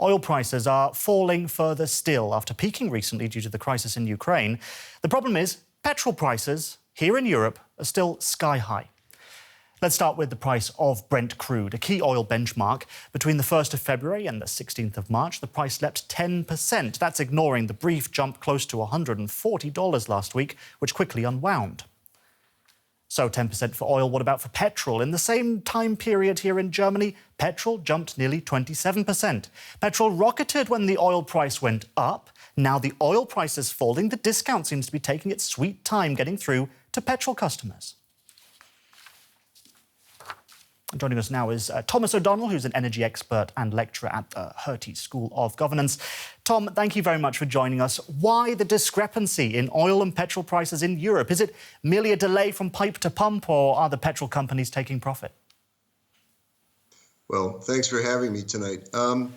Oil prices are falling further still after peaking recently due to the crisis in Ukraine. The problem is petrol prices here in Europe are still sky high. Let's start with the price of Brent Crude, a key oil benchmark. Between the 1st of February and the 16th of March, the price leapt 10%. That's ignoring the brief jump close to $140 last week, which quickly unwound. So 10% for oil, what about for petrol? In the same time period here in Germany, petrol jumped nearly 27%. Petrol rocketed when the oil price went up. Now the oil price is falling. The discount seems to be taking its sweet time getting through to petrol customers. Joining us now is Thomas O'Donnell, who's an energy expert and lecturer at the Hertie School of Governance. Tom, thank you very much for joining us. Why the discrepancy in oil and petrol prices in Europe? Is it merely a delay from pipe to pump, or are the petrol companies taking profit? Well, thanks for having me tonight. So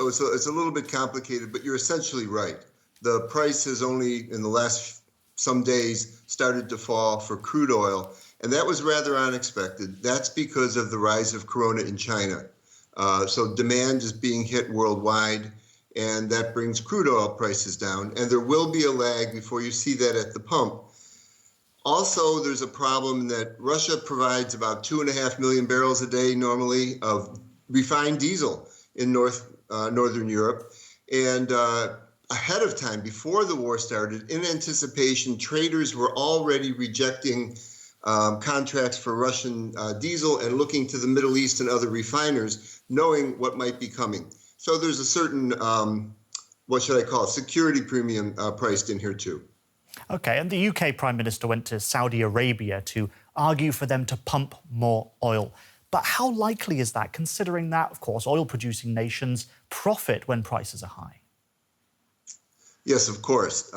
it's a little bit complicated, but you're essentially right. The price has only, in the last some days, started to fall for crude oil. And that was rather unexpected. That's because of the rise of corona in China. So demand is being hit worldwide, and that brings crude oil prices down. And there will be a lag before you see that at the pump. Also, there's a problem that Russia provides about 2.5 million barrels a day normally of refined diesel in Northern Europe. And ahead of time, before the war started, in anticipation, traders were already rejecting contracts for Russian diesel and looking to the Middle East and other refiners, knowing what might be coming. So there's a certain, what should I call it, security premium priced in here too. OK, and the UK Prime Minister went to Saudi Arabia to argue for them to pump more oil. But how likely is that, considering that, of course, oil-producing nations profit when prices are high? Yes, of course.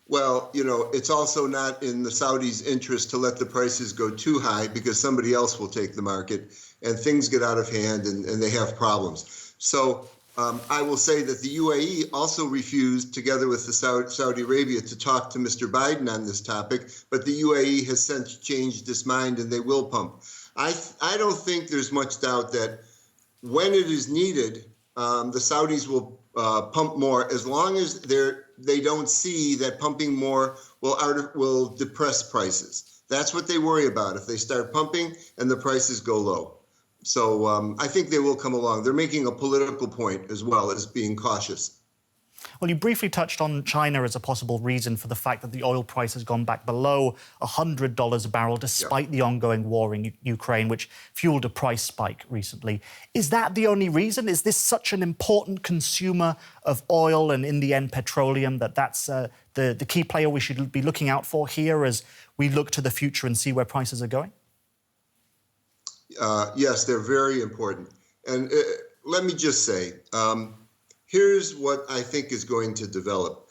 Well, you know, it's also not in the Saudis' interest to let the prices go too high because somebody else will take the market and things get out of hand and they have problems. So I will say that the UAE also refused, together with the Saudi Arabia, to talk to Mr. Biden on this topic, but the UAE has since changed its mind and they will pump. I don't think there's much doubt that when it is needed, the Saudis will pump more, as long as they don't see that pumping more will depress prices. That's what they worry about, if they start pumping and the prices go low. So I think they will come along. They're making a political point as well as being cautious. Well, you briefly touched on China as a possible reason for the fact that the oil price has gone back below $100 a barrel, despite the ongoing war in Ukraine, which fueled a price spike recently. Is that the only reason? Is this such an important consumer of oil and, in the end, petroleum, that's the key player we should be looking out for here as we look to the future and see where prices are going? Yes, they're very important. And let me just say, here's what I think is going to develop.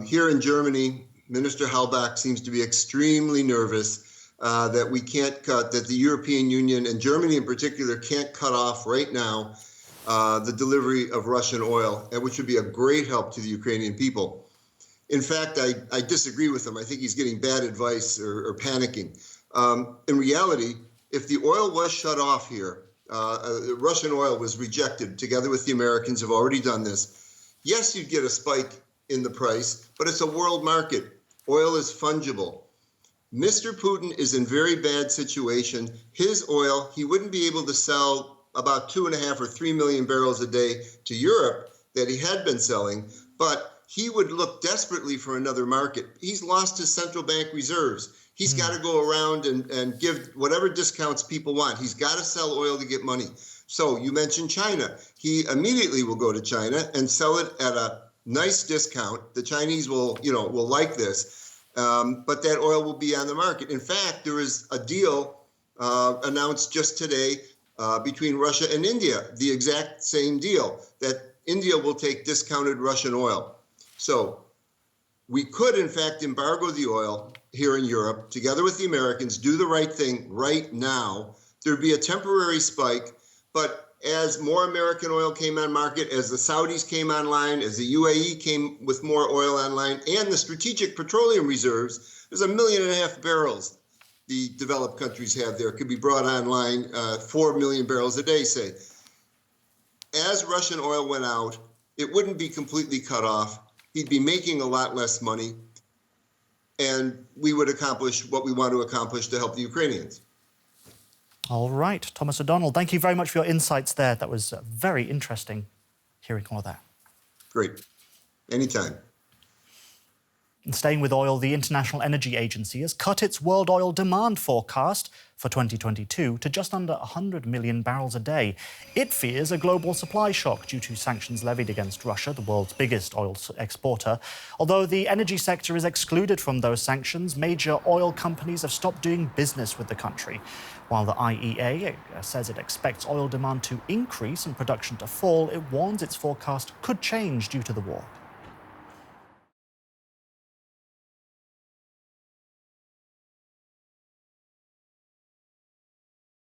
Here in Germany, Minister Halbach seems to be extremely nervous that we can't cut, that the European Union and Germany in particular can't cut off right now the delivery of Russian oil, which would be a great help to the Ukrainian people. In fact, I disagree with him. I think he's getting bad advice or panicking. In reality, if the oil was shut off here, Russian oil was rejected, together with the Americans have already done this. Yes, you'd get a spike in the price, but it's a world market. Oil is fungible. Mr. Putin is in very bad situation. His oil, he wouldn't be able to sell about 2.5 or 3 million barrels a day to Europe that he had been selling, but he would look desperately for another market. He's lost his central bank reserves. He's got to go around and give whatever discounts people want. He's got to sell oil to get money. So you mentioned China. He immediately will go to China and sell it at a nice discount. The Chinese will like this, but that oil will be on the market. In fact, there is a deal announced just today between Russia and India, the exact same deal, that India will take discounted Russian oil. So we could, in fact, embargo the oil here in Europe, together with the Americans, do the right thing right now. There'd be a temporary spike, but as more American oil came on market, as the Saudis came online, as the UAE came with more oil online, and the strategic petroleum reserves, there's 1.5 million barrels the developed countries have there, could be brought online, 4 million barrels a day, say. as Russian oil went out, it wouldn't be completely cut off. He'd be making a lot less money, and we would accomplish what we want to accomplish to help the Ukrainians. All right, Thomas O'Donnell, thank you very much for your insights there. That was very interesting hearing all of that. Great. Anytime. And staying with oil, the International Energy Agency has cut its world oil demand forecast for 2022 to just under 100 million barrels a day. It fears a global supply shock due to sanctions levied against Russia, the world's biggest oil exporter. Although the energy sector is excluded from those sanctions, major oil companies have stopped doing business with the country. While the IEA says it expects oil demand to increase and production to fall, it warns its forecast could change due to the war.